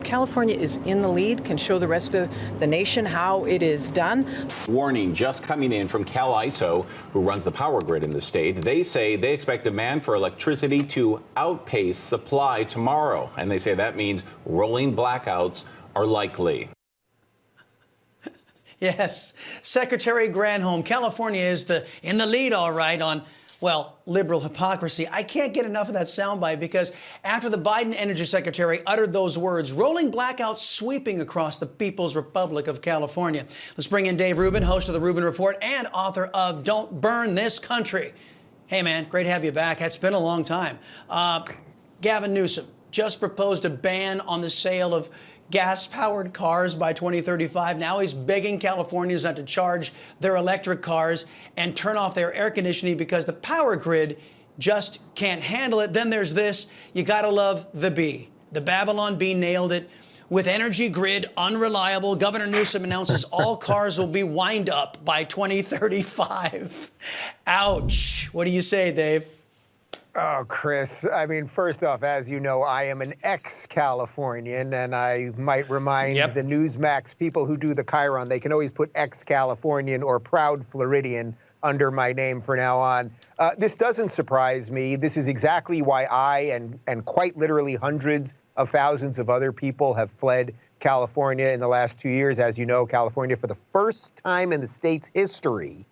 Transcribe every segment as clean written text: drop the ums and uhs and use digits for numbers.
California is in the lead, can show the rest of the nation how it is done. Warning just coming in from CalISO, who runs the power grid in the state. They say they expect demand for electricity to outpace supply tomorrow. And they say that means rolling blackouts are likely. Yes, Secretary Granholm, California is in the lead, all right, on, well, liberal hypocrisy. I can't get enough of that soundbite because after the Biden Energy Secretary uttered those words, rolling blackouts sweeping across the People's Republic of California. Let's bring in Dave Rubin, host of the Rubin Report and author of Don't Burn This Country. Hey, man, great to have you back. It's been a long time. Gavin Newsom just proposed a ban on the sale of gas-powered cars by 2035. Now he's begging Californians not to charge their electric cars and turn off their air conditioning because the power grid just can't handle it. Then there's this. You gotta love the bee. The Babylon bee nailed it. With energy grid unreliable, Governor Newsom announces all cars will be wind up by 2035. Ouch. What do you say, Dave? Oh, Chris, I mean, first off, as you know, I am an ex-Californian, and I might remind the Newsmax people who do the Chiron, they can always put ex-Californian or proud Floridian under my name from now on. This doesn't surprise me. This is exactly why I and quite literally hundreds of thousands of other people have fled California in the last 2 years. As you know, California, for the first time in the state's history,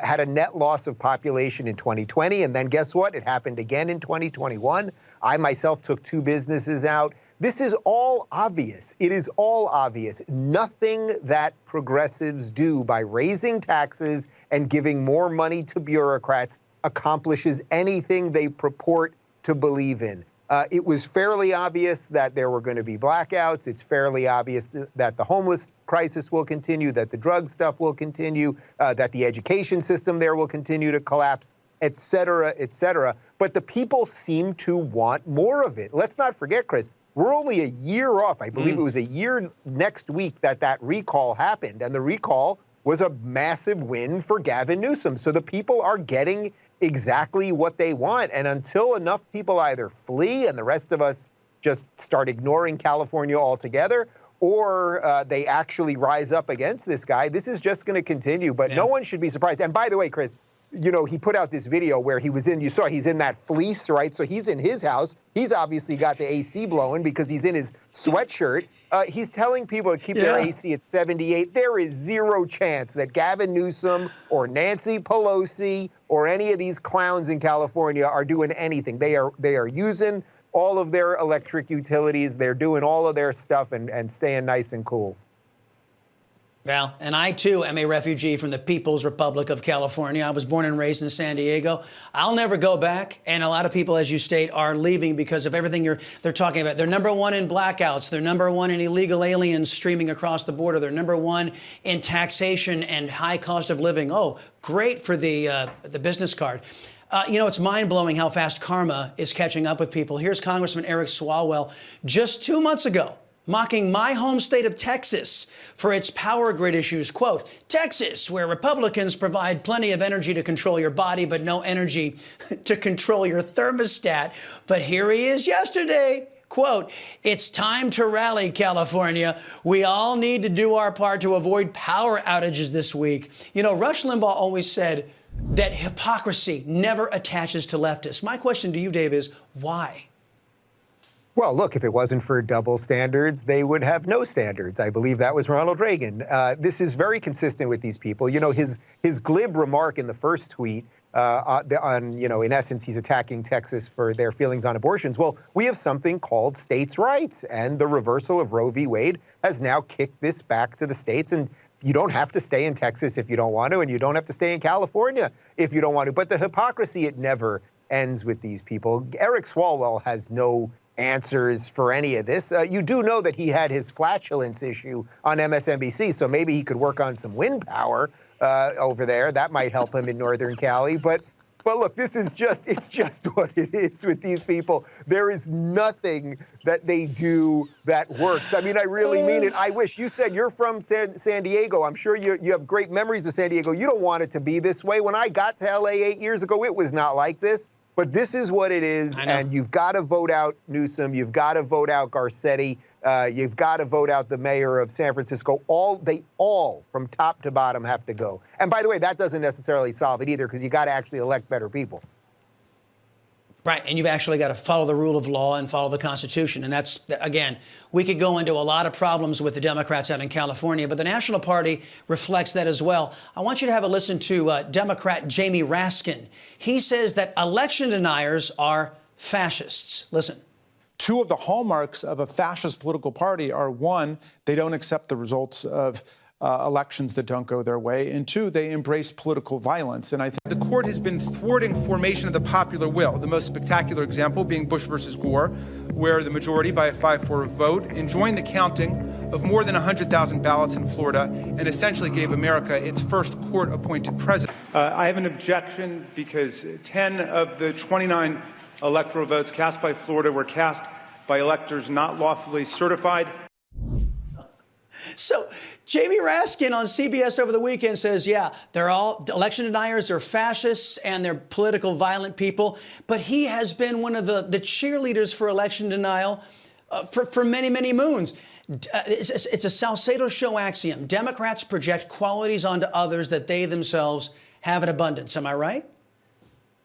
had a net loss of population in 2020. And then guess what? It happened again in 2021. I myself took 2 businesses out. This is all obvious. It is all obvious. Nothing that progressives do by raising taxes and giving more money to bureaucrats accomplishes anything they purport to believe in. It was fairly obvious that there were going to be blackouts. It's fairly obvious that the homeless crisis will continue, that the drug stuff will continue, that the education system there will continue to collapse, et cetera, et cetera. But the people seem to want more of it. Let's not forget, Chris, we're only a year off. I believe it was a year next week that recall happened. And the recall was a massive win for Gavin Newsom. So the people are getting exactly what they want. And until enough people either flee and the rest of us just start ignoring California altogether, or they actually rise up against this guy, this is just going to continue. But no one should be surprised. And by the way, Chris, you know, he put out this video where he was in, you saw he's in that fleece, right? So he's in his house. He's obviously got the AC blowing because he's in his sweatshirt. He's telling people to keep their AC at 78. There is zero chance that Gavin Newsom or Nancy Pelosi or any of these clowns in California are doing anything. They are using all of their electric utilities. They're doing all of their stuff and staying nice and cool. Well, and I, too, am a refugee from the People's Republic of California. I was born and raised in San Diego. I'll never go back. And a lot of people, as you state, are leaving because of everything they're talking about. They're number one in blackouts. They're number one in illegal aliens streaming across the border. They're number one in taxation and high cost of living. Oh, great for the business card. You know, it's mind-blowing how fast karma is catching up with people. Here's Congressman Eric Swalwell just 2 months ago, mocking my home state of Texas for its power grid issues. Quote, Texas, where Republicans provide plenty of energy to control your body, but no energy to control your thermostat. But here he is yesterday. Quote, it's time to rally, California. We all need to do our part to avoid power outages this week. You know, Rush Limbaugh always said that hypocrisy never attaches to leftists. My question to you, Dave, is why? Well, look, if it wasn't for double standards, they would have no standards. I believe that was Ronald Reagan. This is very consistent with these people. You know, his glib remark in the first tweet you know, in essence, he's attacking Texas for their feelings on abortions. Well, we have something called states' rights, and the reversal of Roe v. Wade has now kicked this back to the states. And you don't have to stay in Texas if you don't want to, and you don't have to stay in California if you don't want to. But the hypocrisy, it never ends with these people. Eric Swalwell has no answers for any of this. You do know that he had his flatulence issue on MSNBC, so maybe he could work on some wind power over there. That might help him in Northern Cali. But look, this is it's just what it is with these people. There is nothing that they do that works. I mean, I really mean it. I wish you said you're from San Diego. I'm sure you have great memories of San Diego. You don't want it to be this way. When I got to LA 8 years ago, it was not like this. But this is what it is, and you've got to vote out Newsom. You've got to vote out Garcetti. You've got to vote out the mayor of San Francisco. They all, from top to bottom, have to go. And by the way, that doesn't necessarily solve it either, because you got to actually elect better people. Right, and you've actually got to follow the rule of law and follow the Constitution. And that's, again, we could go into a lot of problems with the Democrats out in California, but the National Party reflects that as well. I want you to have a listen to Democrat Jamie Raskin. He says that election deniers are fascists. Listen. Two of the hallmarks of a fascist political party are, one, they don't accept the results of elections that don't go their way, and two, they embrace political violence. And I think the court has been thwarting formation of the popular will, the most spectacular example being Bush versus Gore, where the majority, by a 5-4 vote, enjoined the counting of more than 100,000 ballots in Florida and essentially gave America its first court-appointed president. I have an objection because 10 of the 29 electoral votes cast by Florida were cast by electors not lawfully certified. So Jamie Raskin on CBS over the weekend says, yeah, they're all election deniers, they're fascists, and they're political violent people. But he has been one of the cheerleaders for election denial for many, many moons. It's a Salcedo show axiom. Democrats project qualities onto others that they themselves have in abundance. Am I right?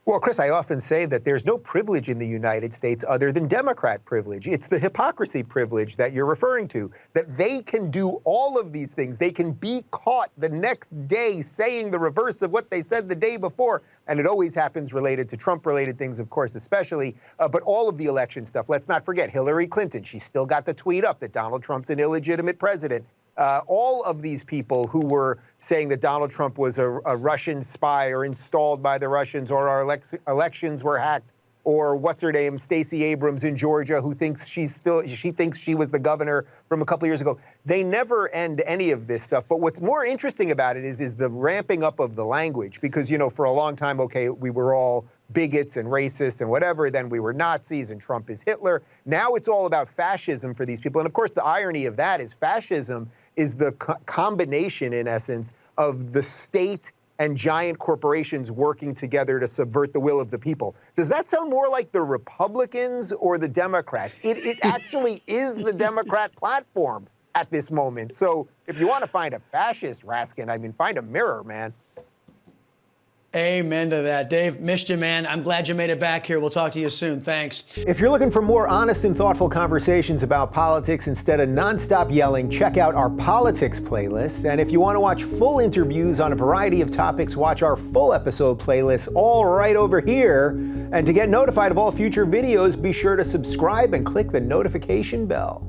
Well, Chris, I often say that there's no privilege in the United States other than Democrat privilege. It's the hypocrisy privilege that you're referring to, that they can do all of these things. They can be caught the next day saying the reverse of what they said the day before. And it always happens related to Trump-related things, of course, especially. But all of the election stuff, let's not forget Hillary Clinton. She still got the tweet up that Donald Trump's an illegitimate president. All of these people who were saying that Donald Trump was a Russian spy or installed by the Russians, or our elections were hacked, or what's her name, Stacey Abrams in Georgia, who thinks she thinks she was the governor from a couple of years ago. They never end any of this stuff. But what's more interesting about it is the ramping up of the language, because, you know, for a long time, okay, we were all bigots and racists and whatever, then we were Nazis and Trump is Hitler. Now it's all about fascism for these people. And of course, the irony of that is fascism is the combination, in essence, of the state and giant corporations working together to subvert the will of the people. Does that sound more like the Republicans or the Democrats? It actually is the Democrat platform at this moment. So if you want to find a fascist, Raskin, I mean, find a mirror, man. Amen to that. Dave, missed you, man. I'm glad you made it back here. We'll talk to you soon. Thanks. If you're looking for more honest and thoughtful conversations about politics instead of nonstop yelling, check out our politics playlist. And if you want to watch full interviews on a variety of topics, watch our full episode playlist all right over here. And to get notified of all future videos, be sure to subscribe and click the notification bell.